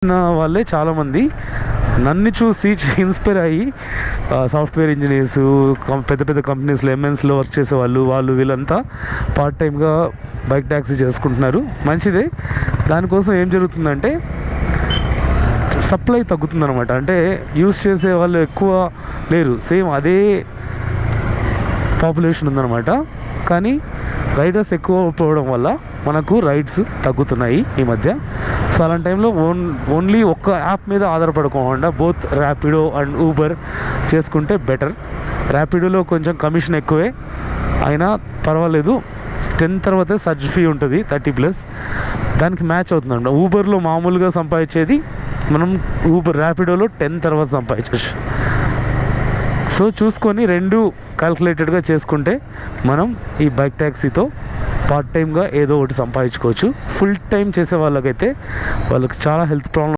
చేసిన వాళ్ళే చాలామంది నన్ను చూసి ఇన్స్పైర్ అయ్యి సాఫ్ట్వేర్ ఇంజనీర్స్, పెద్ద పెద్ద కంపెనీస్లో ఎంఎన్స్లో వర్క్ చేసే వాళ్ళు వీళ్ళంతా పార్ట్ టైమ్గా బైక్ ట్యాక్సీ చేసుకుంటున్నారు. మంచిదే. దానికోసం ఏం జరుగుతుందంటే సప్లై తగ్గుతుందన్నమాట. అంటే యూస్ చేసే వాళ్ళు ఎక్కువ లేరు, సేమ్ అదే పాపులేషన్ ఉందన్నమాట. కానీ రైడర్స్ ఎక్కువ పోవడం వల్ల మనకు రైడ్స్ తగ్గుతున్నాయి ఈ మధ్య. సో అలాంటి టైంలో ఓన్లీ ఒక్క యాప్ మీద ఆధారపడకుండా బోత్ ర్యాపిడో అండ్ ఊబర్ చేసుకుంటే బెటర్. ర్యాపిడోలో కొంచెం కమిషన్ ఎక్కువే అయినా పర్వాలేదు. 10 తర్వాతే సర్జ్ ఫీ ఉంటుంది 30+. దానికి మ్యాచ్ అవుతుందంట. ఊబర్లో మామూలుగా సంపాదించేది మనం ర్యాపిడోలో 10 తర్వాత సంపాదించవచ్చు. సో చూసుకొని రెండు క్యాల్కులేటెడ్గా చేసుకుంటే మనం ఈ బైక్ ట్యాక్సీతో పార్ట్ టైమ్గా ఏదో ఒకటి సంపాదించుకోవచ్చు. ఫుల్ టైం చేసే వాళ్ళకైతే వాళ్ళకి చాలా హెల్త్ ప్రాబ్లమ్